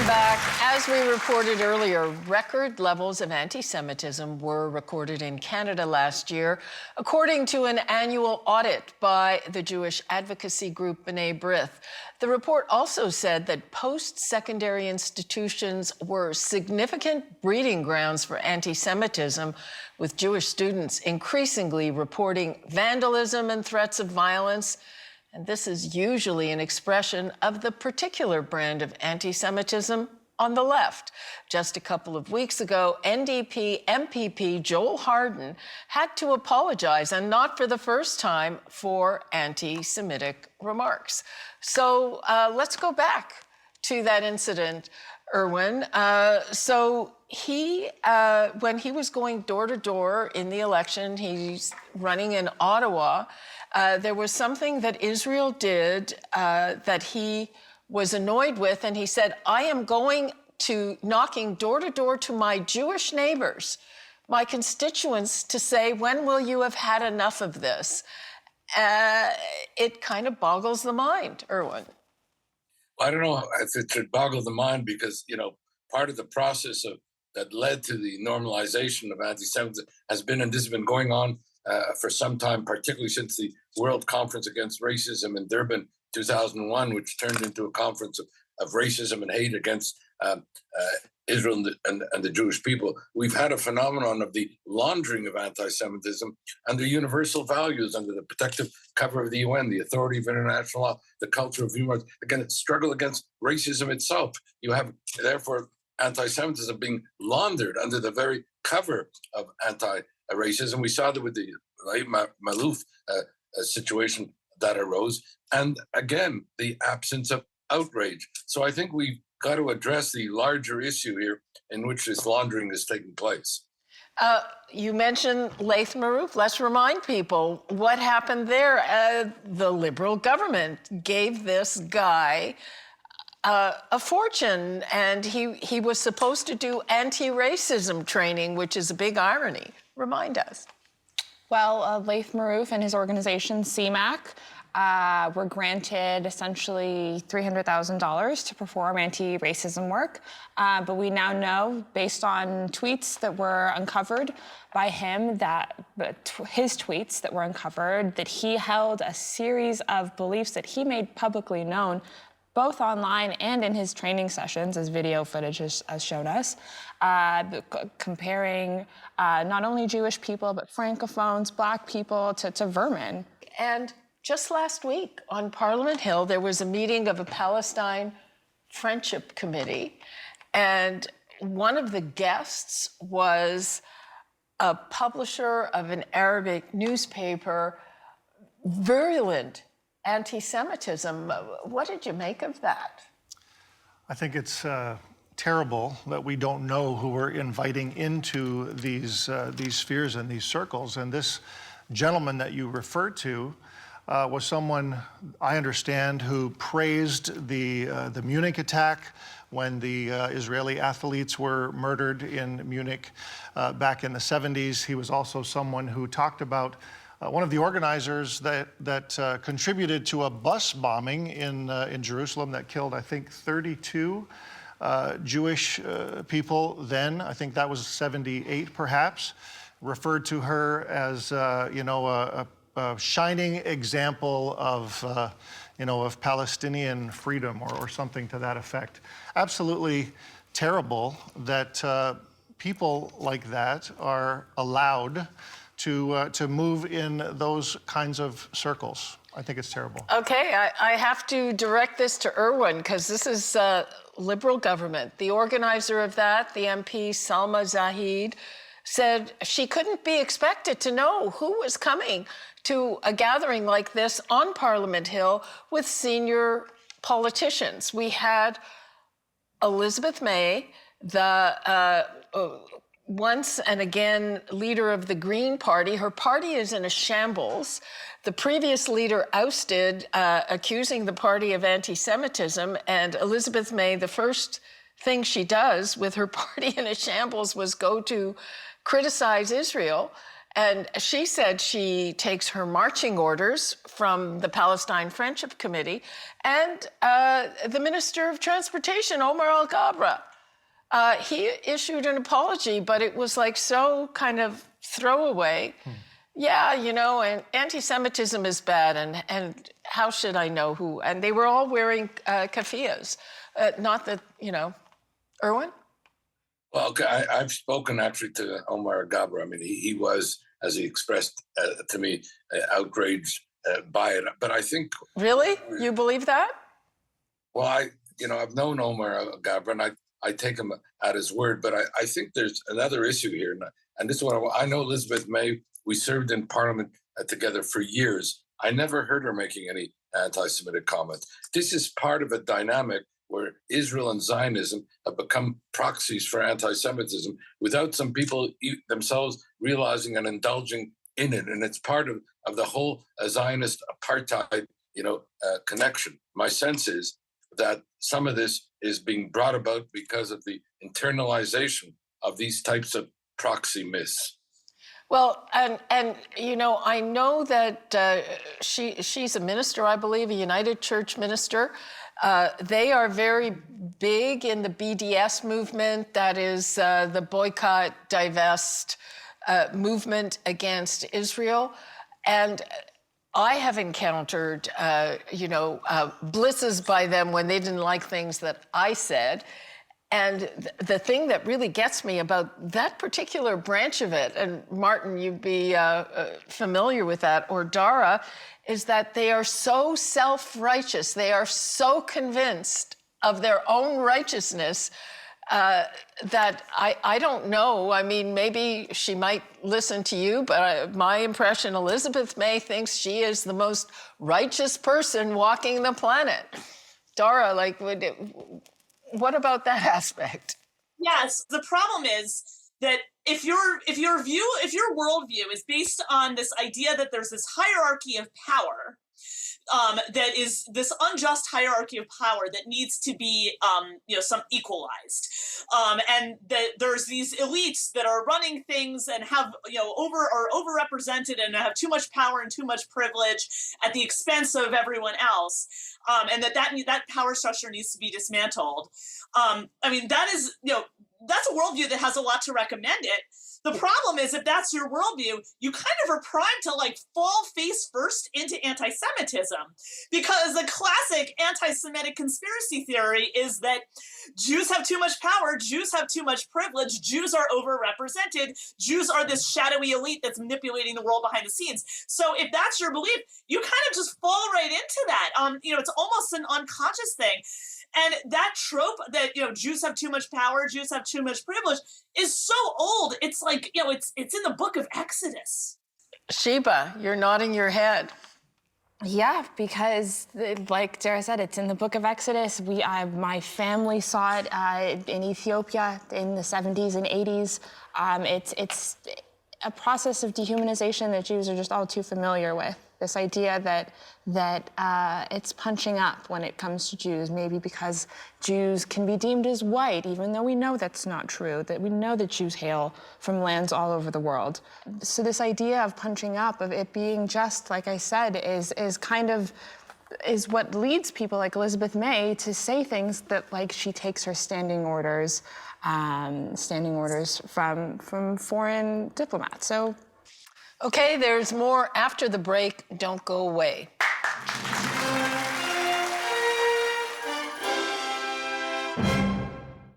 back. As we reported earlier, record levels of anti-Semitism were recorded in Canada last year, according to an annual audit by the Jewish advocacy group B'nai B'rith. The report also said that post-secondary institutions were significant breeding grounds for anti-Semitism, with Jewish students increasingly reporting vandalism and threats of violence. And this is usually an expression of the particular brand of anti-Semitism on the left. Just a couple of weeks ago, NDP MPP Joel Harden had to apologize, and not for the first time, for anti-Semitic remarks. So let's go back to that incident, Irwin. So he, when he was going door to door in the election, he's running in Ottawa, there was something that Israel did that he was annoyed with, and he said, I am going to knocking door to door to my Jewish neighbors, my constituents, to say, when will you have had enough of this? It kind of boggles the mind, Irwin. I don't know if it should boggle the mind because, you know, part of the process that led to the normalization of anti-Semitism has been, and this has been going on for some time, particularly since the World Conference Against Racism in Durban 2001, which turned into a conference of racism and hate against Israel and the Jewish people. We've had a phenomenon of the laundering of anti-Semitism under universal values, under the protective cover of the UN, the authority of international law, the culture of humor. Again, it's struggle against racism itself. You have, therefore, anti-Semitism being laundered under the very cover of anti-racism. We saw that with the Maloof situation that arose. And again, the absence of outrage. So I think we've got to address the larger issue here in which this laundering is taking place. You mentioned Laith Marouf. Let's remind people what happened there. The Liberal government gave this guy a fortune, and he was supposed to do anti-racism training, which is a big irony. Remind us. Well, Laith Marouf and his organization, CMAC, were granted essentially $300,000 to perform anti-racism work. But we now know, based on tweets that were uncovered by him, his tweets that were uncovered, that he held a series of beliefs that he made publicly known, both online and in his training sessions, as video footage has shown us, comparing not only Jewish people, but Francophones, Black people, to vermin. And just last week on Parliament Hill, there was a meeting of a Palestine Friendship Committee, and one of the guests was a publisher of an Arabic newspaper, virulent anti-Semitism. What did you make of that? I think it's terrible that we don't know who we're inviting into these spheres and these circles. And this gentleman that you referred to was someone, I understand, who praised the Munich attack when the Israeli athletes were murdered in Munich back in the 70s. He was also someone who talked about one of the organizers that contributed to a bus bombing in Jerusalem that killed, I think, 32 Jewish people then. I think that was 78, perhaps. Referred to her as, a shining example of Palestinian freedom or something to that effect. Absolutely terrible that people like that are allowed to move in those kinds of circles. I think it's terrible. Okay, I have to direct this to Irwin, because this is Liberal government. The organizer of that, the MP Salma Zahid, said she couldn't be expected to know who was coming to a gathering like this on Parliament Hill with senior politicians. We had Elizabeth May, the once and again leader of the Green Party. Her party is in a shambles. The previous leader ousted, accusing the party of anti-Semitism, and Elizabeth May, the first thing she does with her party in a shambles was go to criticize Israel. And she said she takes her marching orders from the Palestine Friendship Committee and the Minister of Transportation, Omar Al-Ghabra. He issued an apology, but it was like so kind of throwaway. Yeah, you know, and anti-Semitism is bad, and how should I know who? And they were all wearing keffiyehs. Not that, you know, Irwin? Well, okay, I've spoken actually to Omar Gabra. I mean, he was, as he expressed to me, outraged by it. But I think... Really? You believe that? Well, I've known Omar Gabra, and I take him at his word. But I think there's another issue here. And this is what I know Elizabeth May, we served in Parliament together for years. I never heard her making any anti-Semitic comments. This is part of a dynamic where Israel and Zionism have become proxies for anti-Semitism without some people themselves realizing and indulging in it. And it's part of the whole Zionist apartheid, connection. My sense is that some of this is being brought about because of the internalization of these types of proxy myths. Well, and I know that she's a minister, I believe, a United Church minister. They are very big in the BDS movement, that is the boycott, divest movement against Israel. And I have encountered, blisses by them when they didn't like things that I said. And the thing that really gets me about that particular branch of it, and Martin, you'd be familiar with that, or Dara, is that they are so self-righteous, they are so convinced of their own righteousness that I don't know. I mean, maybe she might listen to you, but my impression, Elizabeth May thinks she is the most righteous person walking the planet. Dara, what about that aspect? Yes, the problem is that if your worldview is based on this idea that there's this hierarchy of power, that is this unjust hierarchy of power that needs to be, some equalized, and that there's these elites that are running things and have, are overrepresented and have too much power and too much privilege at the expense of everyone else, and that power structure needs to be dismantled. That is, that's a worldview that has a lot to recommend it. The problem is, if that's your worldview, you kind of are primed to fall face first into anti-Semitism, because the classic anti-Semitic conspiracy theory is that Jews have too much power, Jews have too much privilege, Jews are overrepresented, Jews are this shadowy elite that's manipulating the world behind the scenes. So if that's your belief, you kind of just fall right into that. It's almost an unconscious thing. And that trope that, Jews have too much power, Jews have too much privilege is so old. It's it's in the book of Exodus. Sheba, you're nodding your head. Yeah, because like Dara said, it's in the book of Exodus. My family saw it in Ethiopia in the 70s and 80s. It's a process of dehumanization that Jews are just all too familiar with. This idea that it's punching up when it comes to Jews, maybe because Jews can be deemed as white, even though we know that's not true, that we know that Jews hail from lands all over the world. So this idea of punching up, of it being just, like I said, is what leads people like Elizabeth May to say things that, she takes her standing orders from foreign diplomats. So. Okay, there's more after the break. Don't go away.